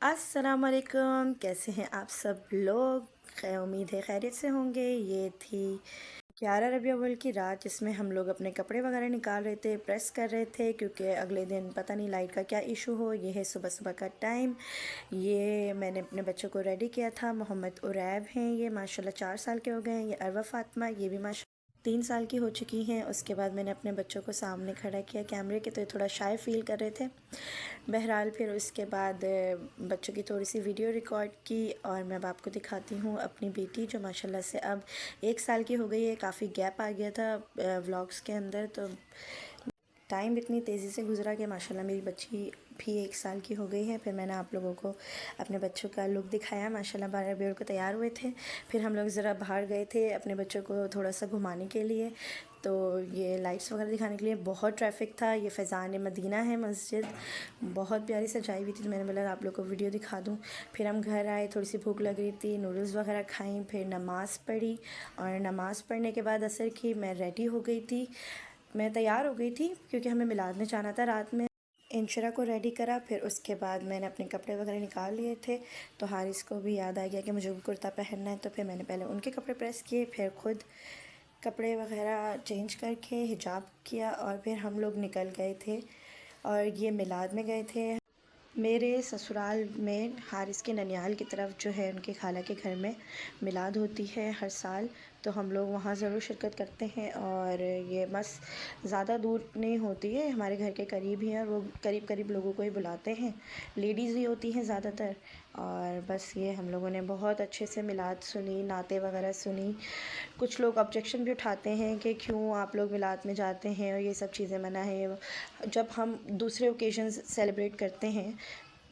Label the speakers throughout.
Speaker 1: अस्सलाम वालेकुम। कैसे हैं आप सब लोग? उम्मीद है खैरियत से होंगे। ये थी 11 रबी अव्वल की रात जिसमें हम लोग अपने कपड़े वगैरह निकाल रहे थे, प्रेस कर रहे थे क्योंकि अगले दिन पता नहीं लाइट का क्या इशू हो। ये है सुबह सुबह का टाइम। ये मैंने अपने बच्चों को रेडी किया था। मोहम्मद उरैब हैं, ये माशाल्लाह 4 साल के हो गए हैं। ये अरवा फातिमा, ये भी माशा 3 साल की हो चुकी हैं। उसके बाद मैंने अपने बच्चों को सामने खड़ा किया कैमरे के, तो ये थोड़ा शाय फ़ील कर रहे थे। बहरहाल फिर उसके बाद बच्चों की थोड़ी सी वीडियो रिकॉर्ड की और मैं अब आपको दिखाती हूँ अपनी बेटी जो माशाल्लाह से अब 1 साल की हो गई है। काफ़ी गैप आ गया था व्लॉग्स के अंदर, तो टाइम इतनी तेज़ी से गुजरा कि माशाल्लाह मेरी बच्ची भी 1 साल की हो गई है। फिर मैंने आप लोगों को अपने बच्चों का लुक दिखाया। माशाल्लाह 12 रबीउल को तैयार हुए थे। फिर हम लोग ज़रा बाहर गए थे अपने बच्चों को थोड़ा सा घुमाने के लिए, तो ये लाइट्स वगैरह दिखाने के लिए। बहुत ट्रैफिक था। ये फ़ैज़ान मदीना है मस्जिद, बहुत प्यारी सजाई हुई थी, तो मैंने बोला आप लोग को वीडियो दिखा दूँ। फिर हम घर आए, थोड़ी सी भूख लग रही थी, नूडल्स वगैरह खाई, फिर नमाज़ पढ़ी और नमाज़ पढ़ने के बाद असर की मैं रेडी हो गई थी। मैं तैयार हो गई थी क्योंकि हमें मिलाद में जाना था रात में। इंशरा को रेडी करा, फिर उसके बाद मैंने अपने कपड़े वगैरह निकाल लिए थे, तो हारिस को भी याद आ गया कि मुझे कुर्ता पहनना है, तो फिर मैंने पहले उनके कपड़े प्रेस किए, फिर ख़ुद कपड़े वगैरह चेंज करके हिजाब किया और फिर हम लोग निकल गए थे और ये मिलाद में गए थे। मेरे ससुराल में हारिस के ननियाल की तरफ जो है उनके खाला के घर में मिलाद होती है हर साल, तो हम लोग वहाँ ज़रूर शिरकत करते हैं। और ये बस ज़्यादा दूर नहीं होती है, हमारे घर के करीब ही है और वो करीब करीब लोगों को ही बुलाते हैं, लेडीज़ ही होती हैं ज़्यादातर। और बस ये हम लोगों ने बहुत अच्छे से मिलाद सुनी, नाते वगैरह सुनी। कुछ लोग ऑब्जेक्शन भी उठाते हैं कि क्यों आप लोग मिलाद में जाते हैं और ये सब चीज़ें मना है। जब हम दूसरे ओकेजन्स सेलिब्रेट करते हैं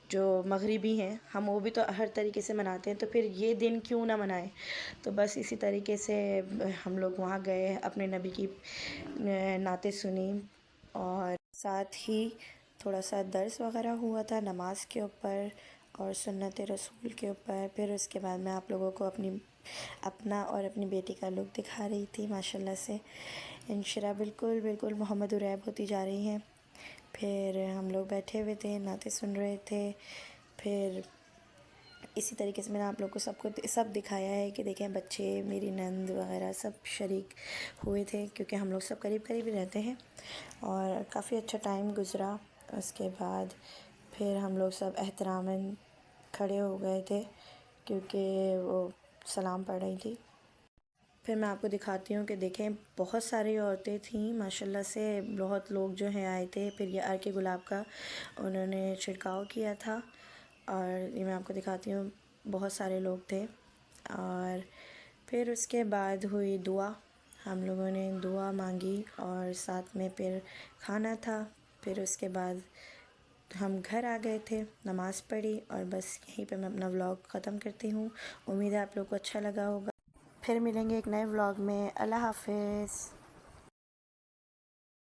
Speaker 1: जो मगरिबी हैं, हम वो भी तो हर तरीके से मनाते हैं, तो फिर ये दिन क्यों ना मनाएं। तो बस इसी तरीके से हम लोग वहाँ गए, अपने नबी की नाते सुनी और साथ ही थोड़ा सा दर्स वगैरह हुआ था नमाज के ऊपर और सुन्नत रसूल के ऊपर। फिर उसके बाद मैं आप लोगों को अपना और अपनी बेटी का लुक दिखा रही थी। माशाल्लाह से इंशरा बिल्कुल बिल्कुल मोहम्मद उरैब होती जा रही हैं। फिर हम लोग बैठे हुए थे, नाते सुन रहे थे। फिर इसी तरीके से मैंने आप लोग को सब दिखाया है कि देखें बच्चे, मेरी नंद वगैरह सब शरीक हुए थे क्योंकि हम लोग सब करीब करीब ही रहते हैं और काफ़ी अच्छा टाइम गुज़रा। उसके बाद फिर हम लोग सब एहतरामन खड़े हो गए थे क्योंकि वो सलाम पढ़ रही थी। फिर मैं आपको दिखाती हूँ कि देखें बहुत सारी औरतें थीं माशाल्लाह से, बहुत लोग जो हैं आए थे। फिर ये अर्के गुलाब का उन्होंने छिड़काव किया था और ये मैं आपको दिखाती हूँ, बहुत सारे लोग थे। और फिर उसके बाद हुई दुआ, हम लोगों ने दुआ मांगी और साथ में फिर खाना था। फिर उसके बाद हम घर आ गए थे, नमाज़ पढ़ी और बस यहीं पे मैं अपना व्लॉग ख़त्म करती हूँ। उम्मीद है आप लोग को अच्छा लगा होगा। फिर मिलेंगे एक नए व्लॉग में। अल्लाह हाफ़िज़।